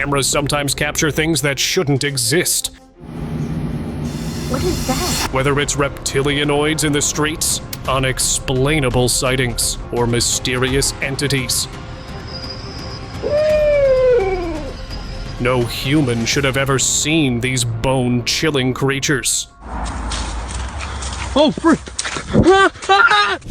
Cameras sometimes capture things that shouldn't exist. What is that? Whether it's reptilianoids in the streets, unexplainable sightings, or mysterious entities. No human should have ever seen these bone-chilling creatures. Oh, frick!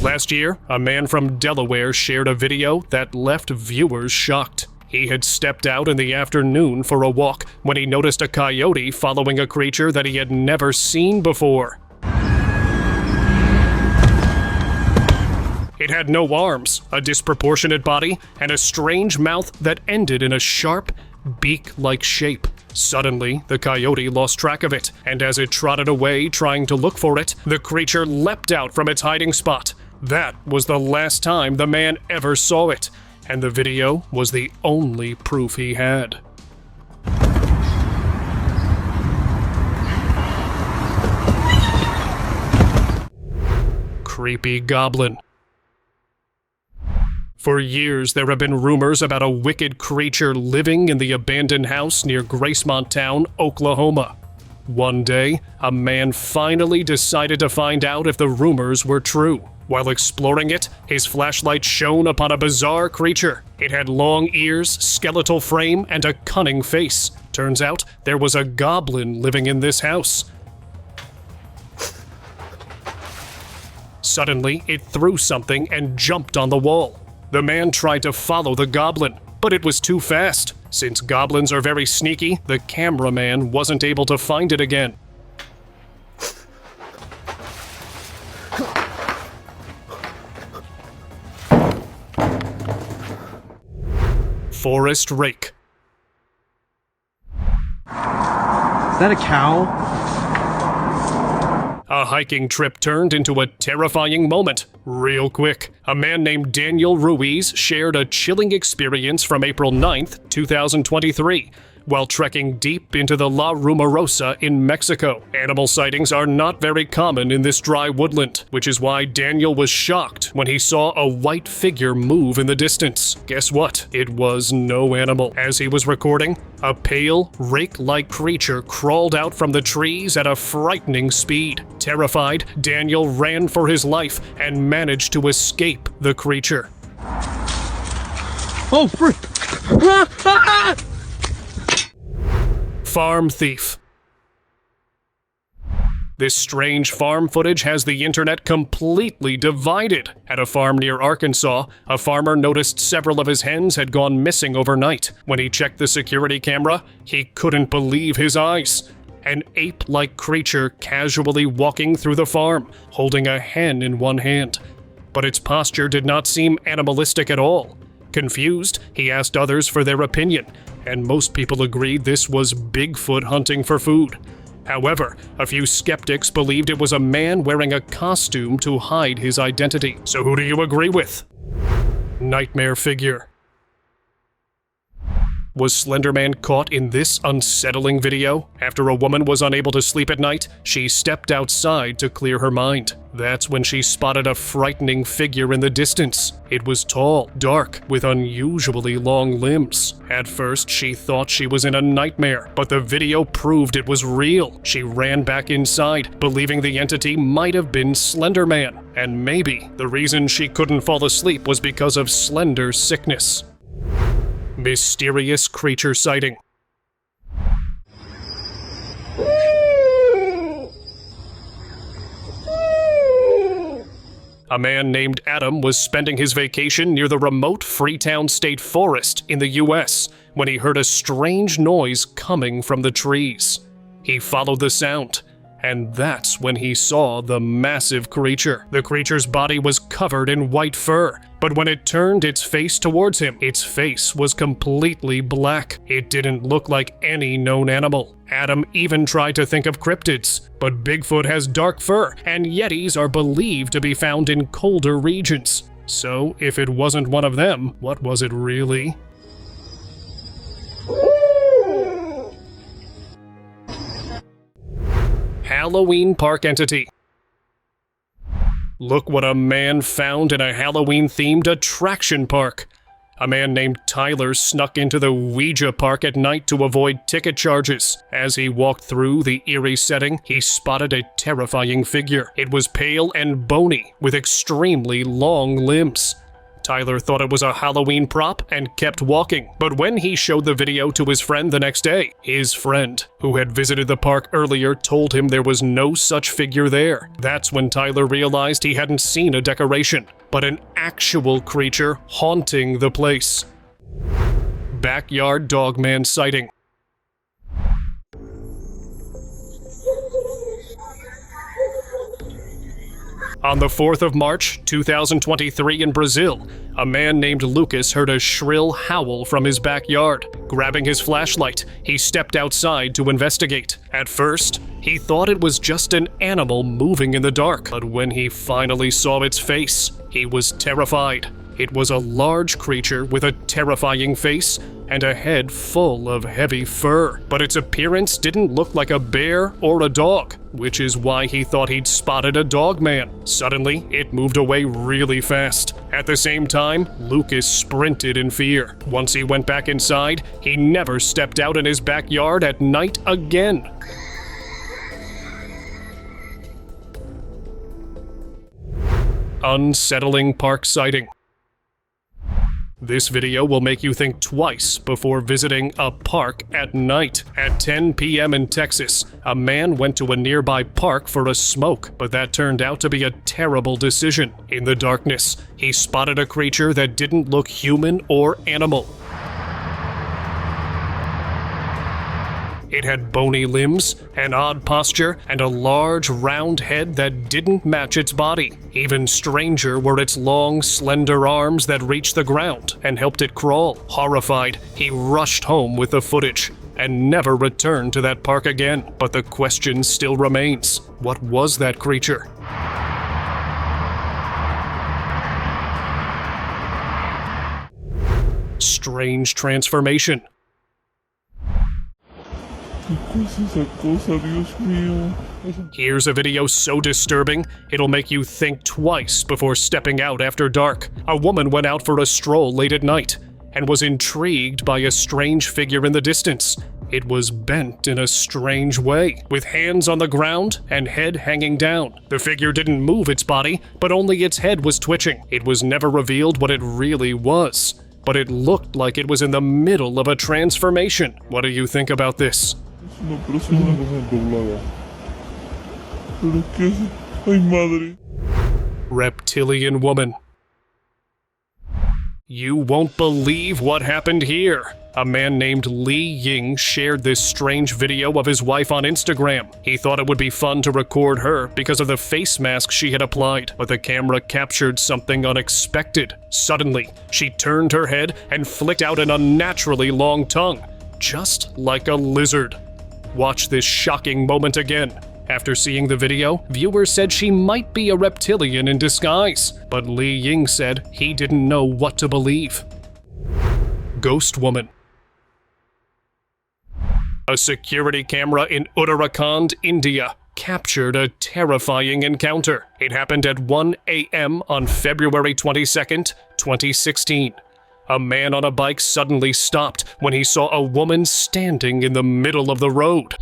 Last year, a man from Delaware shared a video that left viewers shocked. He had stepped out in the afternoon for a walk when he noticed a coyote following a creature that he had never seen before. It had no arms, a disproportionate body, and a strange mouth that ended in a sharp, beak-like shape. Suddenly, the coyote lost track of it, and as it trotted away trying to look for it, the creature leapt out from its hiding spot. That was the last time the man ever saw it, and the video was the only proof he had. Creepy goblin. For years, there have been rumors about a wicked creature living in the abandoned house near Gracemont Town, Oklahoma. One day, a man finally decided to find out if the rumors were true. While exploring it, his flashlight shone upon a bizarre creature. It had long ears, skeletal frame, and a cunning face. Turns out, there was a goblin living in this house. Suddenly, it threw something and jumped on the wall. The man tried to follow the goblin, but it was too fast. Since goblins are very sneaky, the cameraman wasn't able to find it again. Forest rake. Is that a cow? A hiking trip turned into a terrifying moment, real quick. A man named Daniel Ruiz shared a chilling experience from April 9th, 2023, while trekking deep into the La Rumorosa in Mexico. Animal sightings are not very common in this dry woodland, which is why Daniel was shocked when he saw a white figure move in the distance. Guess what? It was no animal. As he was recording, a pale, rake-like creature crawled out from the trees at a frightening speed. Terrified, Daniel ran for his life and managed to escape the creature. Oh, frick! Farm thief. This strange farm footage has the internet completely divided. At a farm near Arkansas, a farmer noticed several of his hens had gone missing overnight. When he checked the security camera, he couldn't believe his eyes. An ape-like creature casually walking through the farm, holding a hen in one hand. But its posture did not seem animalistic at all. Confused, he asked others for their opinion, and most people agreed this was Bigfoot hunting for food. However, a few skeptics believed it was a man wearing a costume to hide his identity. So who do you agree with? Nightmare figure. Was Slender Man caught in this unsettling video? After a woman was unable to sleep at night, she stepped outside to clear her mind. That's when she spotted a frightening figure in the distance. It was tall, dark, with unusually long limbs. At first, she thought she was in a nightmare, but the video proved it was real. She ran back inside, believing the entity might have been Slender Man. And maybe the reason she couldn't fall asleep was because of Slender's sickness. Mysterious creature sighting. A man named Adam was spending his vacation near the remote Freetown State Forest in the US when he heard a strange noise coming from the trees. He followed the sound, and that's when he saw the massive creature. The creature's body was covered in white fur, but when it turned its face towards him, its face was completely black. It didn't look like any known animal. Adam even tried to think of cryptids, but Bigfoot has dark fur, and Yetis are believed to be found in colder regions. So, if it wasn't one of them, what was it really? Halloween park entity. Look what a man found in a Halloween-themed attraction park. A man named Tyler snuck into the Ouija park at night to avoid ticket charges. As he walked through the eerie setting, he spotted a terrifying figure. It was pale and bony, with extremely long limbs. Tyler thought it was a Halloween prop and kept walking, but when he showed the video to his friend the next day, his friend, who had visited the park earlier, told him there was no such figure there. That's when Tyler realized he hadn't seen a decoration, but an actual creature haunting the place. Backyard dogman sighting. On the 4th of March, 2023 in Brazil, a man named Lucas heard a shrill howl from his backyard. Grabbing his flashlight, he stepped outside to investigate. At first, he thought it was just an animal moving in the dark, but when he finally saw its face, he was terrified. It was a large creature with a terrifying face and a head full of heavy fur. But its appearance didn't look like a bear or a dog, which is why he thought he'd spotted a dogman. Suddenly, it moved away really fast. At the same time, Lucas sprinted in fear. Once he went back inside, he never stepped out in his backyard at night again. Unsettling park sighting. This video will make you think twice before visiting a park at night. At 10 p.m. in Texas, a man went to a nearby park for a smoke, but that turned out to be a terrible decision. In the darkness, he spotted a creature that didn't look human or animal. It had bony limbs, an odd posture, and a large, round head that didn't match its body. Even stranger were its long, slender arms that reached the ground and helped it crawl. Horrified, he rushed home with the footage and never returned to that park again. But the question still remains: what was that creature? Strange transformation. Here's a video so disturbing, it'll make you think twice before stepping out after dark. A woman went out for a stroll late at night and was intrigued by a strange figure in the distance. It was bent in a strange way, with hands on the ground and head hanging down. The figure didn't move its body, but only its head was twitching. It was never revealed what it really was, but it looked like it was in the middle of a transformation. What do you think about this? Una persona doblada. Pero qué es? Ay, madre. Reptilian woman. You won't believe what happened here. A man named Lee Ying shared this strange video of his wife on Instagram. He thought it would be fun to record her because of the face mask she had applied, but the camera captured something unexpected. Suddenly, she turned her head and flicked out an unnaturally long tongue, just like a lizard. Watch this shocking moment again. After seeing the video, viewers said she might be a reptilian in disguise, but Lee Ying said he didn't know what to believe. Ghost woman. A security camera in Uttarakhand, India, captured a terrifying encounter. It happened at 1 a.m. on February 22nd, 2016. A man on a bike suddenly stopped when he saw a woman standing in the middle of the road.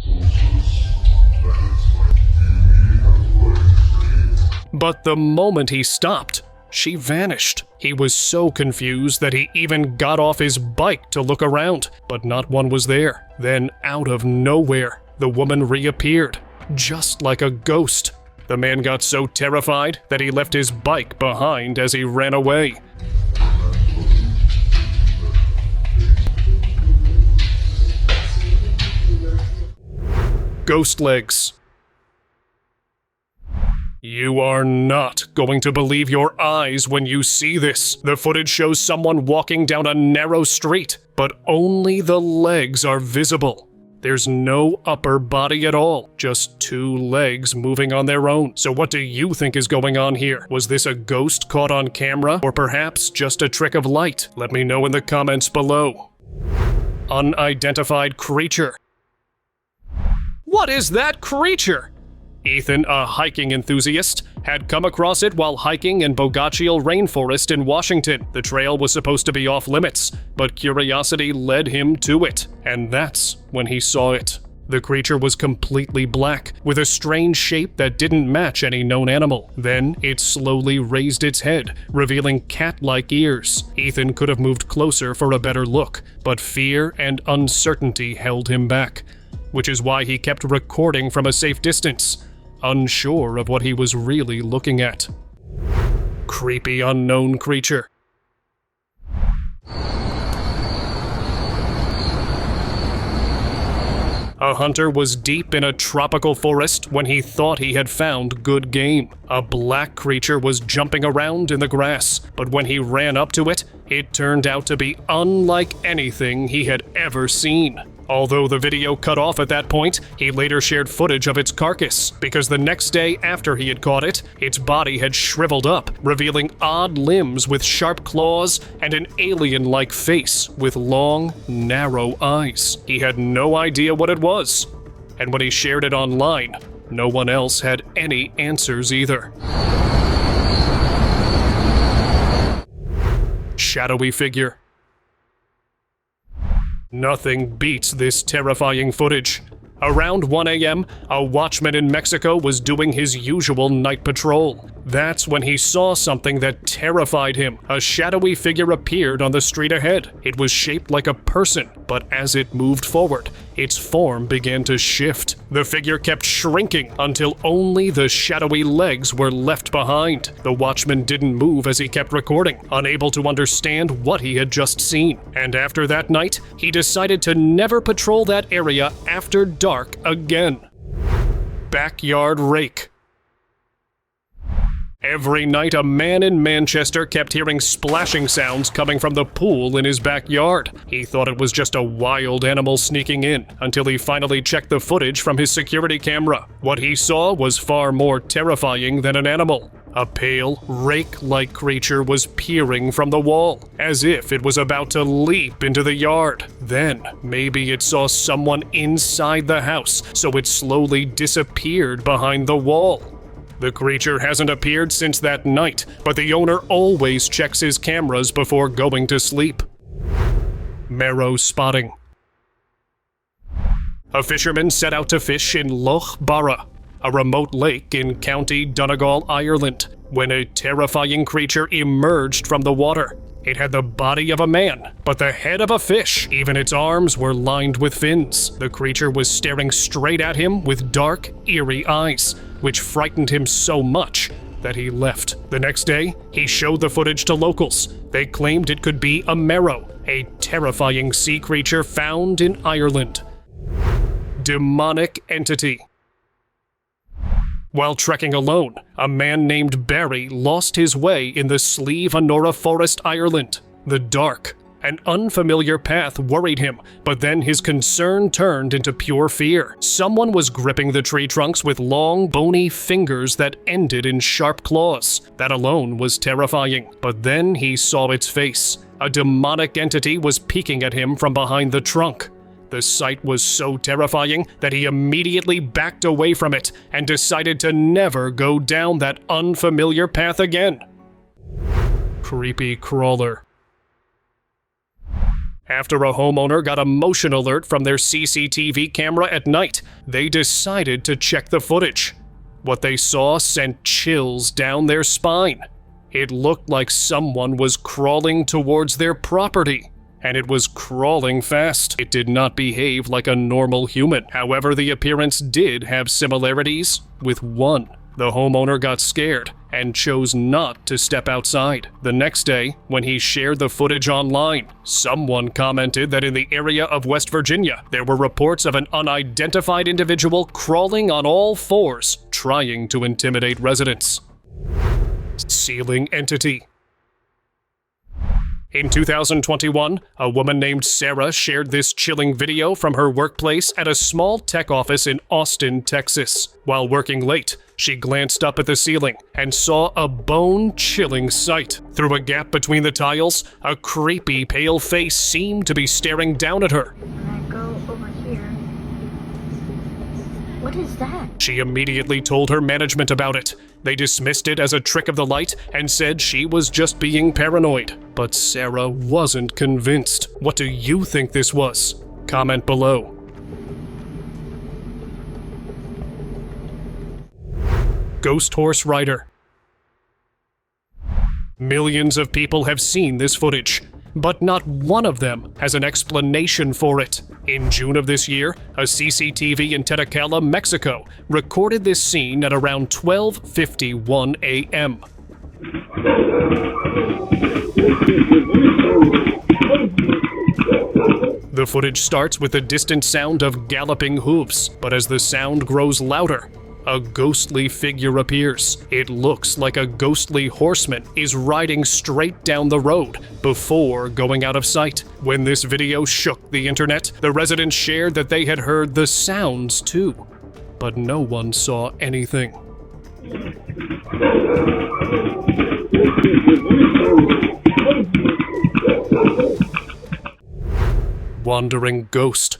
But the moment he stopped, she vanished. He was so confused that he even got off his bike to look around, but not one was there. Then, out of nowhere, the woman reappeared, just like a ghost. The man got so terrified that he left his bike behind as he ran away. Ghost legs. You are not going to believe your eyes when you see this. The footage shows someone walking down a narrow street, but only the legs are visible. There's no upper body at all, just two legs moving on their own. So what do you think is going on here? Was this a ghost caught on camera, or perhaps just a trick of light? Let me know in the comments below. Unidentified creature. What is that creature? Ethan, a hiking enthusiast, had come across it while hiking in Bogachiel Rainforest in Washington. The trail was supposed to be off limits, but curiosity led him to it, and that's when he saw it. The creature was completely black, with a strange shape that didn't match any known animal. Then it slowly raised its head, revealing cat-like ears. Ethan could have moved closer for a better look, but fear and uncertainty held him back, which is why he kept recording from a safe distance, unsure of what he was really looking at. Creepy unknown creature. A hunter was deep in a tropical forest when he thought he had found good game. A black creature was jumping around in the grass, but when he ran up to it, it turned out to be unlike anything he had ever seen. Although the video cut off at that point, he later shared footage of its carcass, because the next day after he had caught it, its body had shriveled up, revealing odd limbs with sharp claws and an alien-like face with long, narrow eyes. He had no idea what it was, and when he shared it online, no one else had any answers either. Shadowy figure. Nothing beats this terrifying footage. Around 1 a.m., a watchman in Mexico was doing his usual night patrol. That's when he saw something that terrified him. A shadowy figure appeared on the street ahead. It was shaped like a person, but as it moved forward, its form began to shift. The figure kept shrinking until only the shadowy legs were left behind. The watchman didn't move as he kept recording, unable to understand what he had just seen. And after that night, he decided to never patrol that area after dark again. Backyard rake. Every night, a man in Manchester kept hearing splashing sounds coming from the pool in his backyard. He thought it was just a wild animal sneaking in, until he finally checked the footage from his security camera. What he saw was far more terrifying than an animal. A pale, rake-like creature was peering from the wall, as if it was about to leap into the yard. Then, maybe it saw someone inside the house, so it slowly disappeared behind the wall. The creature hasn't appeared since that night, but the owner always checks his cameras before going to sleep. Marrow spotting. A fisherman set out to fish in Loch Barra, a remote lake in County Donegal, Ireland, when a terrifying creature emerged from the water. It had the body of a man, but the head of a fish. Even its arms were lined with fins. The creature was staring straight at him with dark, eerie eyes, which frightened him so much that he left. The next day, he showed the footage to locals. They claimed it could be a marrow, a terrifying sea creature found in Ireland. Demonic entity. While trekking alone, a man named Barry lost his way in the Slieve Anora Forest, Ireland. The dark and unfamiliar path worried him, but then his concern turned into pure fear. Someone was gripping the tree trunks with long, bony fingers that ended in sharp claws. That alone was terrifying. But then he saw its face. A demonic entity was peeking at him from behind the trunk. The sight was so terrifying that he immediately backed away from it and decided to never go down that unfamiliar path again. Creepy crawler. After a homeowner got a motion alert from their CCTV camera at night, they decided to check the footage. What they saw sent chills down their spine. It looked like someone was crawling towards their property. And it was crawling fast. It did not behave like a normal human. However, the appearance did have similarities with one. The homeowner got scared and chose not to step outside. The next day, when he shared the footage online, someone commented that in the area of West Virginia, there were reports of an unidentified individual crawling on all fours, trying to intimidate residents. Ceiling entity. In 2021, a woman named Sarah shared this chilling video from her workplace at a small tech office in Austin, Texas. While working late, she glanced up at the ceiling and saw a bone-chilling sight. Through a gap between the tiles, a creepy pale face seemed to be staring down at her. When I go over here, What is that? She immediately told her management about it. They dismissed it as a trick of the light and said she was just being paranoid. But Sarah wasn't convinced. What do you think this was? Comment below. Ghost horse rider. Millions of people have seen this footage, but not one of them has an explanation for it. In June of this year, a CCTV in Tlaxcala, Mexico, recorded this scene at around 12:51 a.m. The footage starts with the distant sound of galloping hooves, but as the sound grows louder, a ghostly figure appears. It looks like a ghostly horseman is riding straight down the road before going out of sight. When this video shook the internet, the residents shared that they had heard the sounds too, but no one saw anything. Wandering ghost.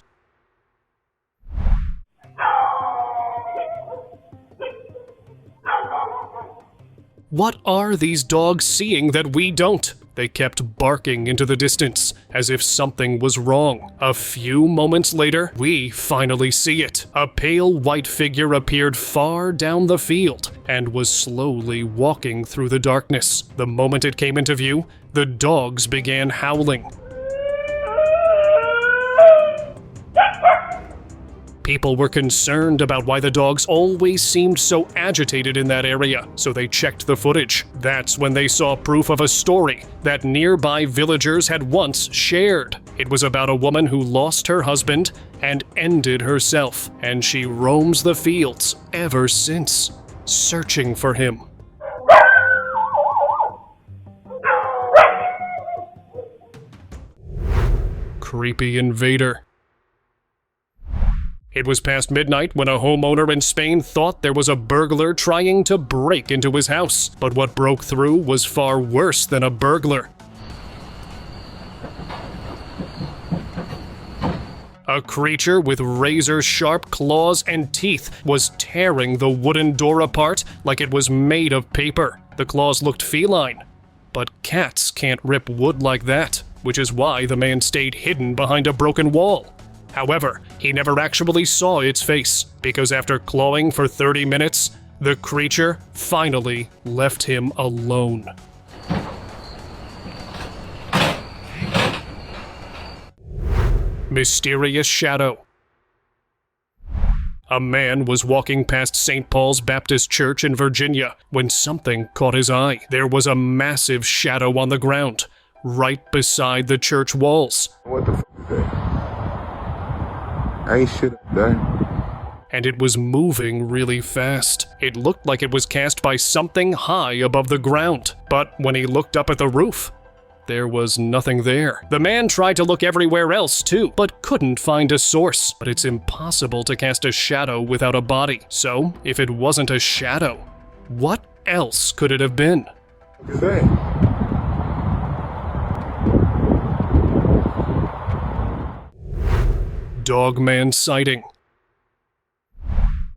What are these dogs seeing that we don't? They kept barking into the distance, as if something was wrong. A few moments later, we finally see it. A pale white figure appeared far down the field and was slowly walking through the darkness. The moment it came into view, the dogs began howling. People were concerned about why the dogs always seemed so agitated in that area, so they checked the footage. That's when they saw proof of a story that nearby villagers had once shared. It was about a woman who lost her husband and ended herself, and she roams the fields ever since, searching for him. Creepy invader. It was past midnight when a homeowner in Spain thought there was a burglar trying to break into his house. But what broke through was far worse than a burglar. A creature with razor-sharp claws and teeth was tearing the wooden door apart like it was made of paper. The claws looked feline, but cats can't rip wood like that, which is why the man stayed hidden behind a broken wall. However, he never actually saw its face, because after clawing for 30 minutes, the creature finally left him alone. Mysterious shadow. A man was walking past St. Paul's Baptist Church in Virginia when something caught his eye. There was a massive shadow on the ground, right beside the church walls. What the f*** is that? I ain't shit up there. And it was moving really fast. It looked like it was cast by something high above the ground. But when he looked up at the roof, there was nothing there. The man tried to look everywhere else too, but couldn't find a source. But it's impossible to cast a shadow without a body. So, if it wasn't a shadow, what else could it have been? What is that? Dogman sighting.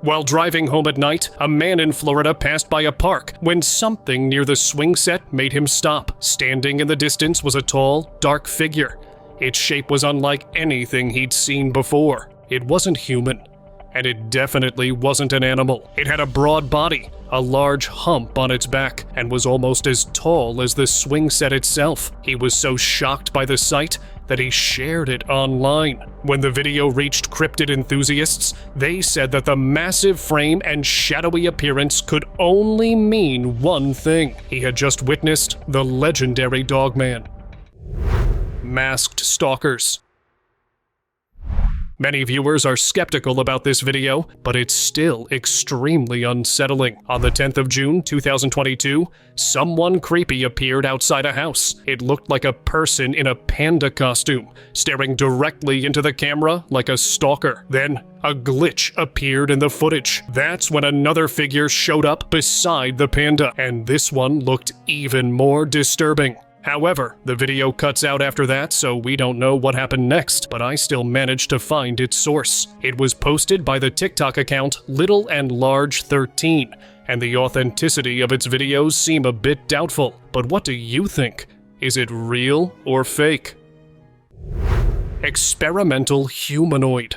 While driving home at night, a man in Florida passed by a park when something near the swing set made him stop. Standing in the distance was a tall, dark figure. Its shape was unlike anything he'd seen before. It wasn't human, and it definitely wasn't an animal. It had a broad body, a large hump on its back, and was almost as tall as the swing set itself. He was so shocked by the sight that he shared it online. When the video reached cryptid enthusiasts, they said that the massive frame and shadowy appearance could only mean one thing. He had just witnessed the legendary Dogman. Masked stalkers. Many viewers are skeptical about this video, but it's still extremely unsettling. On the 10th of June, 2022, someone creepy appeared outside a house. It looked like a person in a panda costume, staring directly into the camera like a stalker. Then, a glitch appeared in the footage. That's when another figure showed up beside the panda, and this one looked even more disturbing. However, the video cuts out after that, so we don't know what happened next, but I still managed to find its source. It was posted by the TikTok account Little and Large 13, and the authenticity of its videos seem a bit doubtful. But what do you think? Is it real or fake? Experimental humanoid.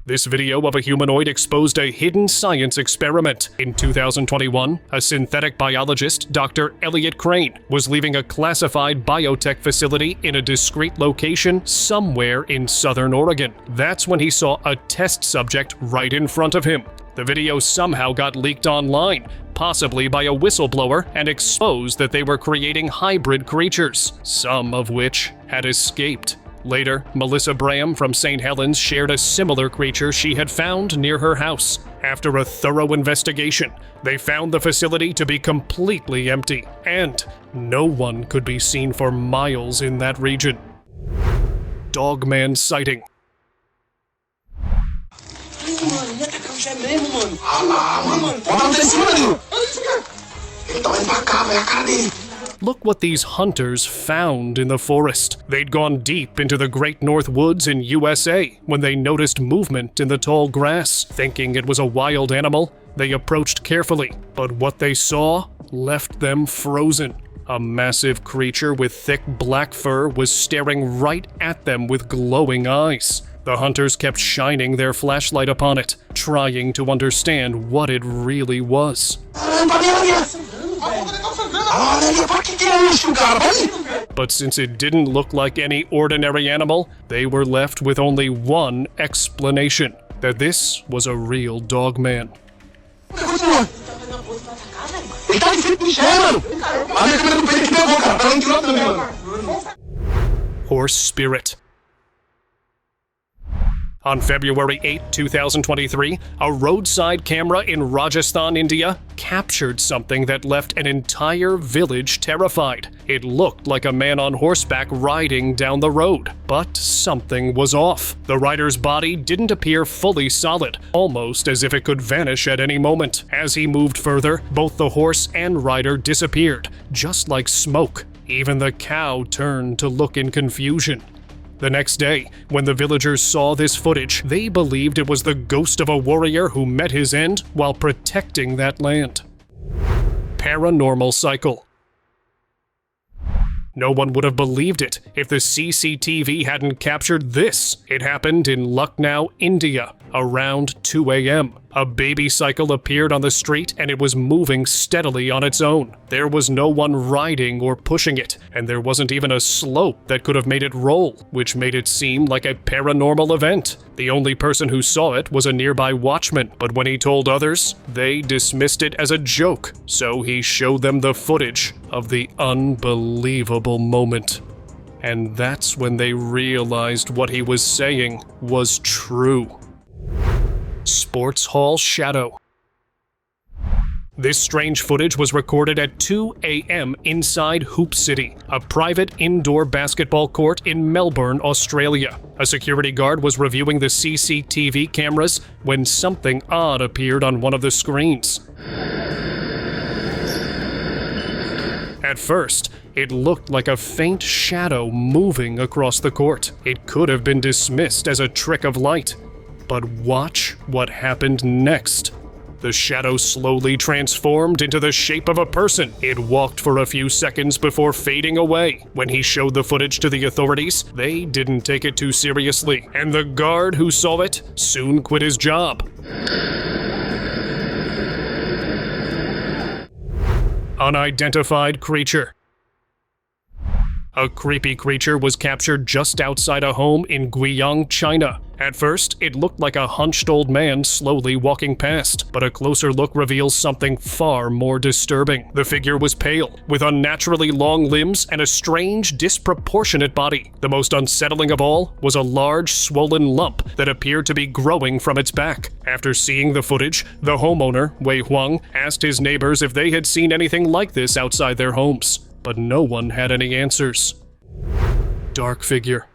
This video of a humanoid exposed a hidden science experiment. In 2021, a synthetic biologist, Dr. Elliot Crane, was leaving a classified biotech facility in a discreet location somewhere in southern Oregon. That's when he saw a test subject right in front of him. The video somehow got leaked online, possibly by a whistleblower, and exposed that they were creating hybrid creatures, some of which had escaped. Later, Melissa Braham from St. Helens shared a similar creature she had found near her house. After a thorough investigation, they found the facility to be completely empty, and no one could be seen for miles in that region. Dogman sighting. Look what these hunters found in the forest. They'd gone deep into the Great North Woods in USA when they noticed movement in the tall grass. Thinking it was a wild animal, they approached carefully, but what they saw left them frozen. A massive creature with thick black fur was staring right at them with glowing eyes. The hunters kept shining their flashlight upon it, trying to understand what it really was. But since it didn't look like any ordinary animal, they were left with only one explanation: that this was a real dogman. Horse spirit. On February 8, 2023, a roadside camera in Rajasthan, India, captured something that left an entire village terrified. It looked like a man on horseback riding down the road, but something was off. The rider's body didn't appear fully solid, almost as if it could vanish at any moment. As he moved further, both the horse and rider disappeared, just like smoke. Even the cow turned to look in confusion. The next day, when the villagers saw this footage, they believed it was the ghost of a warrior who met his end while protecting that land. Paranormal cycle. No one would have believed it if the CCTV hadn't captured this. It happened in Lucknow, India, around 2 a.m. A baby cycle appeared on the street and it was moving steadily on its own. There was no one riding or pushing it, and there wasn't even a slope that could have made it roll, which made it seem like a paranormal event. The only person who saw it was a nearby watchman, but when he told others, they dismissed it as a joke, so he showed them the footage of the unbelievable moment. And that's when they realized what he was saying was true. Sports Hall Shadow. This strange footage was recorded at 2 a.m. inside Hoop City, a private indoor basketball court in Melbourne, Australia. A security guard was reviewing the CCTV cameras when something odd appeared on one of the screens. At first, it looked like a faint shadow moving across the court. It could have been dismissed as a trick of light. But watch what happened next. The shadow slowly transformed into the shape of a person. It walked for a few seconds before fading away. When he showed the footage to the authorities, they didn't take it too seriously, and the guard who saw it soon quit his job. Unidentified creature. A creepy creature was captured just outside a home in Guiyang, China. At first, it looked like a hunched old man slowly walking past, but a closer look reveals something far more disturbing. The figure was pale, with unnaturally long limbs and a strange, disproportionate body. The most unsettling of all was a large, swollen lump that appeared to be growing from its back. After seeing the footage, the homeowner, Wei Huang, asked his neighbors if they had seen anything like this outside their homes, but no one had any answers. Dark figure.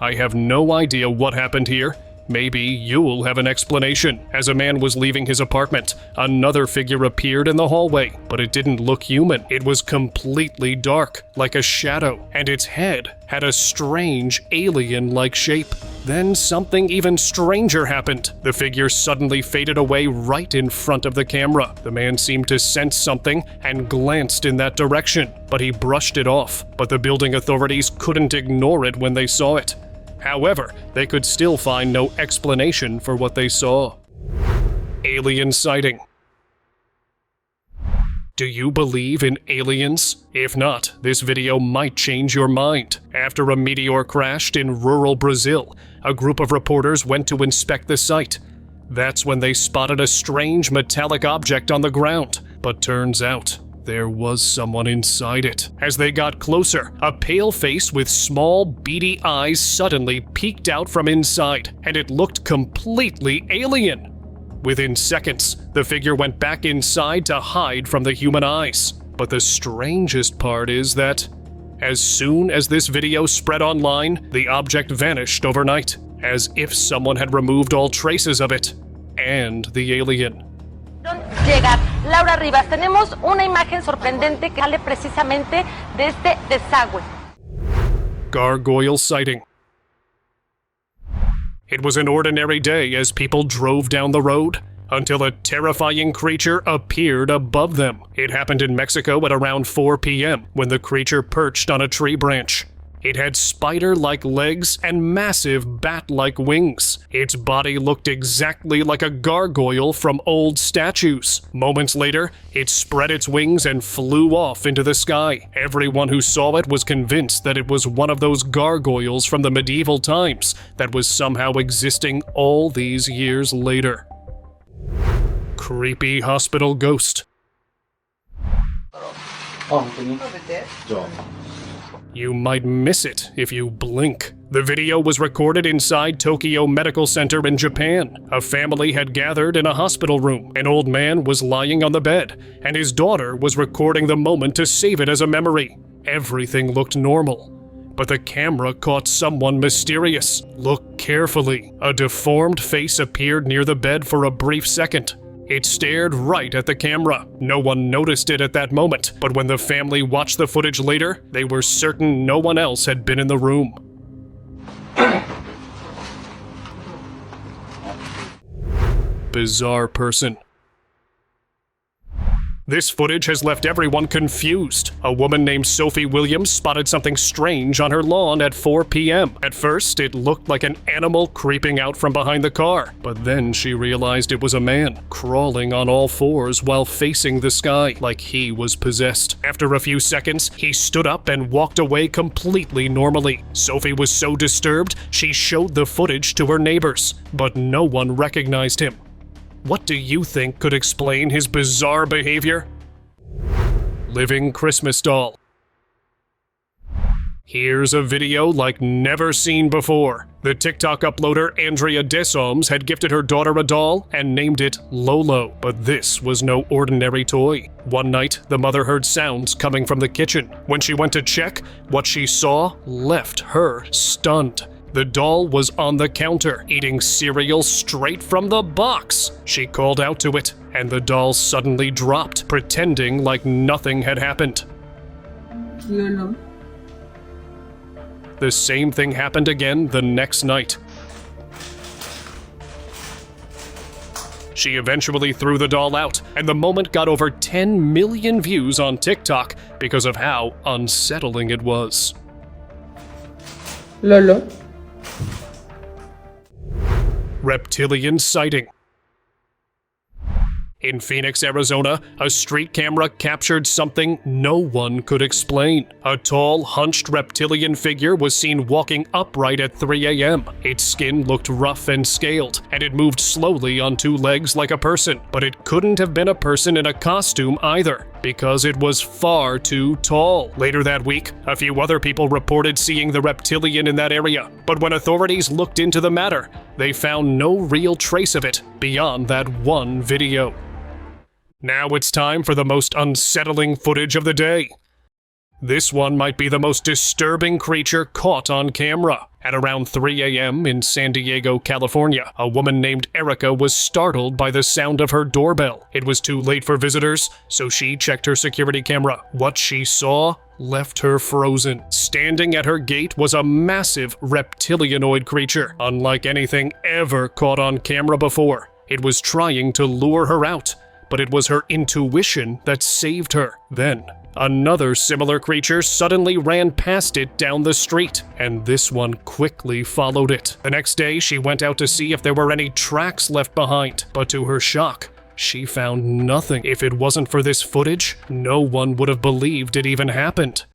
I have no idea what happened here. Maybe you'll have an explanation. As a man was leaving his apartment, another figure appeared in the hallway, but it didn't look human. It was completely dark, like a shadow, and its head had a strange alien-like shape. Then something even stranger happened. The figure suddenly faded away right in front of the camera. The man seemed to sense something and glanced in that direction, but he brushed it off. But the building authorities couldn't ignore it when they saw it. However, they could still find no explanation for what they saw. Alien sighting. Do you believe in aliens? If not, this video might change your mind. After a meteor crashed in rural Brazil, a group of reporters went to inspect the site. That's when they spotted a strange metallic object on the ground, but turns out there was someone inside it. As they got closer, a pale face with small, beady eyes suddenly peeked out from inside, and it looked completely alien. Within seconds, the figure went back inside to hide from the human eyes. But the strangest part is that, as soon as this video spread online, the object vanished overnight, as if someone had removed all traces of it, and the alien. Llegar. Laura Rivas, tenemos una imagen sorprendente que sale precisamente de este desagüe. Gargoyle sighting. It was an ordinary day as people drove down the road, until a terrifying creature appeared above them. It happened in Mexico at around 4 p.m. when the creature perched on a tree branch. It had spider-like legs and massive bat-like wings. Its body looked exactly like a gargoyle from old statues. Moments later, it spread its wings and flew off into the sky. Everyone who saw it was convinced that it was one of those gargoyles from the medieval times that was somehow existing all these years later. Creepy hospital ghost. You might miss it if you blink. The video was recorded inside Tokyo Medical Center in Japan. A family had gathered in a hospital room. An old man was lying on the bed, and his daughter was recording the moment to save it as a memory. Everything looked normal, but the camera caught someone mysterious. Look carefully. A deformed face appeared near the bed for a brief second. It stared right at the camera. No one noticed it at that moment, but when the family watched the footage later, they were certain no one else had been in the room. Bizarre person. This footage has left everyone confused. A woman named Sophie Williams spotted something strange on her lawn at 4 p.m. At first, it looked like an animal creeping out from behind the car, but then she realized it was a man, crawling on all fours while facing the sky, like he was possessed. After a few seconds, he stood up and walked away completely normally. Sophie was so disturbed, she showed the footage to her neighbors, but no one recognized him. What do you think could explain his bizarre behavior? Living Christmas doll. Here's a video like never seen before. The TikTok uploader Andrea Desoms had gifted her daughter a doll and named it Lolo, but this was no ordinary toy. One night, the mother heard sounds coming from the kitchen. When she went to check, what she saw left her stunned. The doll was on the counter, eating cereal straight from the box. She called out to it, and the doll suddenly dropped, pretending like nothing had happened. The same thing happened again the next night. She eventually threw the doll out, and the moment got over 10 million views on TikTok because of how unsettling it was. Lolo. Reptilian sighting. In Phoenix, Arizona, a street camera captured something no one could explain. A tall, hunched reptilian figure was seen walking upright at 3 a.m. Its skin looked rough and scaled, and it moved slowly on two legs like a person. But it couldn't have been a person in a costume either, because it was far too tall. Later that week, a few other people reported seeing the reptilian in that area. But when authorities looked into the matter, they found no real trace of it beyond that one video. Now it's time for the most unsettling footage of the day. This one might be the most disturbing creature caught on camera. At around 3 a.m. in San Diego, California, a woman named Erica was startled by the sound of her doorbell. It was too late for visitors, so she checked her security camera. What she saw left her frozen. Standing at her gate was a massive reptilianoid creature, unlike anything ever caught on camera before. It was trying to lure her out, but it was her intuition that saved her. Then, another similar creature suddenly ran past it down the street, and this one quickly followed it. The next day, she went out to see if there were any tracks left behind, but to her shock, she found nothing. If it wasn't for this footage, no one would have believed it even happened.